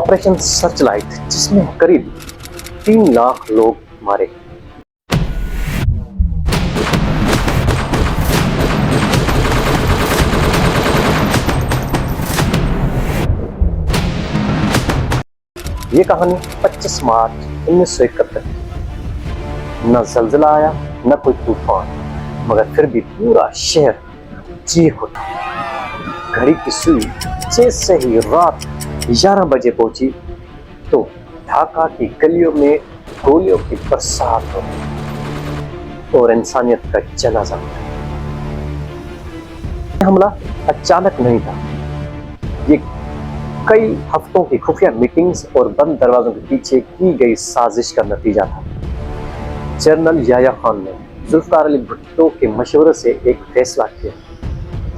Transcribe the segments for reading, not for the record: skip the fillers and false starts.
Operation search light جس میں قریب 3 لاکھ لوگ مارے. یہ کہانی 25 مارچ 1971 کی. نہ زلزلہ آیا نہ کوئی طوفان، مگر پھر بھی پورا شہر چیخ اٹھا. گھڑی کی سوئی 6 سے ہی رات 11 بجے پہنچی تو ڈھاکہ کی گلیوں میں گولیوں کی برسات ہو اور انسانیت کا جنازہ. یہ حملہ اچانک نہیں تھا، یہ کئی ہفتوں کی خفیہ میٹنگز اور بند دروازوں کے پیچھے کی گئی سازش کا نتیجہ تھا. جنرل یحییٰ خان نے ذوالفقار علی بھٹو کے مشورے سے ایک فیصلہ کیا.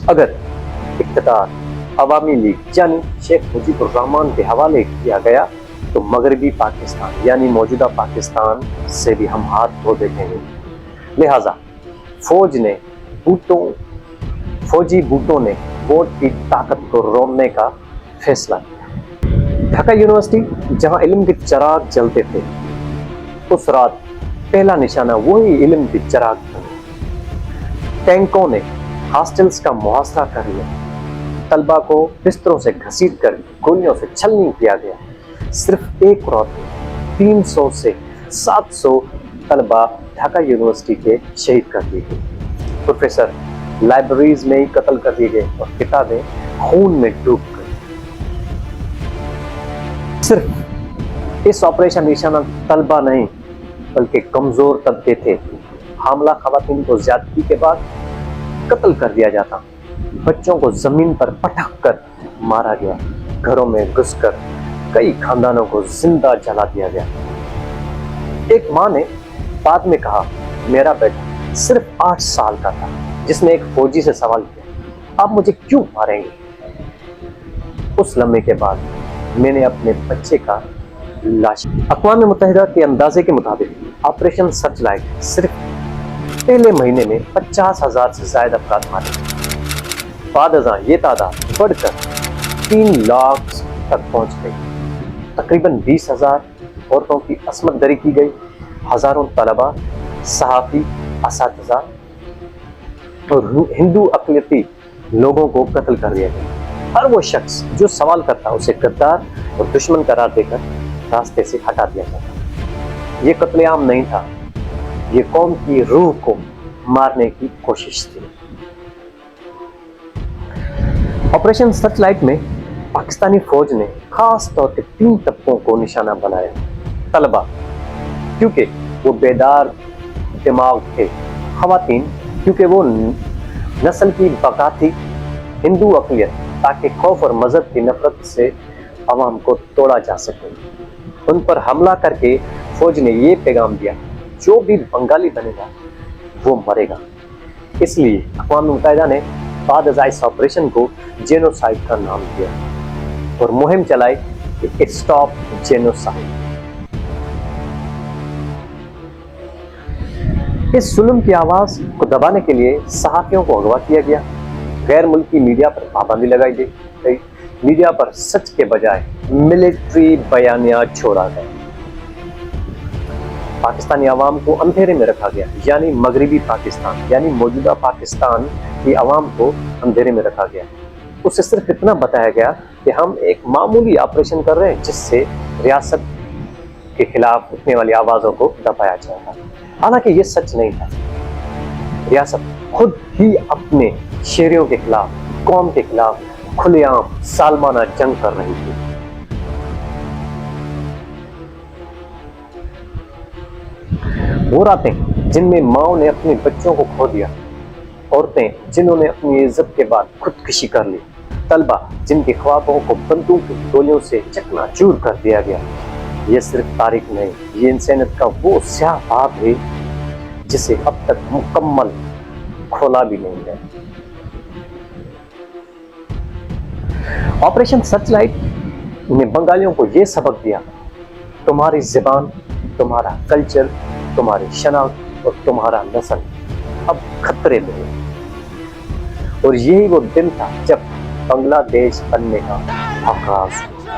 اگر اقتدار عوامی لیگ یعنی شیخ مجیب الرحمان کے حوالے کیا گیا تو مغربی پاکستان یعنی موجودہ پاکستان سے بھی ہم ہاتھ دھو دیتے ہیں. لہذا فوجی بوٹوں نے ووٹ کی طاقت کو روکنے کا فیصلہ کیا. ڈھاکہ یونیورسٹی جہاں علم کے چراغ جلتے تھے، اس رات پہلا نشانہ وہی علم کے چراغ تھے. ٹینکوں نے ہاسٹلز کا محاصرہ کر لیا. طلبہ کو بستروں سے گھسیٹ کر گولیوں سے چھلنی کیا گیا. صرف ایک رات میں 300 سے 700 طلبہ ڈھاکہ یونیورسٹی کے شہید کر دیے گئے. پروفیسر لائبریریز میں ہی قتل کر دیے گئے اور کتابیں خون میں ڈوب گئی. صرف اس آپریشن نشانہ طلبہ نہیں بلکہ کمزور طبقے تھے. حاملہ خواتین کو زیادتی کے بعد قتل کر دیا جاتا. بچوں کو زمین پر پٹک کر مارا گیا. گھروں میں گھس کر کئی خاندانوں کو زندہ جلا دیا گیا. ایک ماں نے بعد میں کہا، میرا بیٹا صرف 8 سال کا تھا جس نے ایک فوجی سے سوال کیا، آپ مجھے کیوں ماریں گے؟ اس لمحے کے بعد میں نے اپنے بچے کا لاش. اقوام متحدہ کے اندازے کے مطابق آپریشن سرچ لائٹ صرف پہلے مہینے میں 50,000 سے زائد افراد مارے. بعد ازاں یہ تعداد بڑھ کر 3 لاکھ تک پہنچ گئی. تقریباً 20,000 عورتوں کی عصمت دری کی گئی. ہزاروں طلبہ، صحافی، اساتذہ اور ہندو اقلیتی لوگوں کو قتل کر دیا گیا. ہر وہ شخص جو سوال کرتا اسے غدار اور دشمن قرار دے کر راستے سے ہٹا دیا جاتا. یہ قتل عام نہیں تھا، یہ قوم کی روح کو مارنے کی کوشش تھی. آپریشن سرچ لائٹ میں پاکستانی فوج نے خاص طور پہ 3 طبقوں کو نشانہ بنایا. طلبہ کیونکہ وہ بیدار دماغ تھے، خواتین کیونکہ وہ نسل کی بقا تھی، ہندو اقلیت تاکہ خوف اور مذہب کی نفرت سے عوام کو توڑا جا سکے. ان پر حملہ کر کے فوج نے یہ پیغام دیا، جو بھی بنگالی بنے گا وہ مرے گا. اس لیے اقوام متحدہ نے بعد ازاں اس آپریشن کو جینوسائیڈ کا نام دیا اور مہم چلائی کہ اسٹاپ جینوسائیڈ. اس ظلم کی آواز کو دبانے کے لیے صحافیوں کو اغوا کیا گیا. غیر ملکی میڈیا پر پابندی لگائی گئی. میڈیا پر سچ کے بجائے ملٹری بیانیات چھوڑا گیا. پاکستانی عوام کو اندھیرے میں رکھا گیا، یعنی مغربی پاکستان یعنی موجودہ پاکستان کی عوام کو اندھیرے میں رکھا گیا. اسے صرف اتنا بتایا گیا کہ ہم ایک معمولی آپریشن کر رہے ہیں جس سے ریاست کے خلاف اٹھنے والی آوازوں کو دبایا جائے گا. حالانکہ یہ سچ نہیں تھا. ریاست خود ہی اپنے شہریوں کے خلاف، قوم کے خلاف کھلے عام سالمانہ جنگ کر رہی تھی. وہ راتیں جن میں ماؤں نے اپنے بچوں کو کھو دیا، عورتیں جنہوں نے اپنی عزت کے بعد خودکشی کر لی، طلبہ جن کے خوابوں کو بندوق کی گولیوں سے چکنا چور کر دیا گیا. یہ صرف تاریخ نہیں، یہ انسانیت کا وہ سیاہ باب ہے جسے اب تک مکمل کھولا بھی نہیں ہے. آپریشن سرچ لائٹ نے بنگالیوں کو یہ سبق دیا، تمہاری زبان، تمہارا کلچر، تمہاری شناخت اور تمہارا نسل اب خطرے میں ہے. اور یہی وہ دن تھا جب بنگلہ دیش بننے کا آغاز ہوا.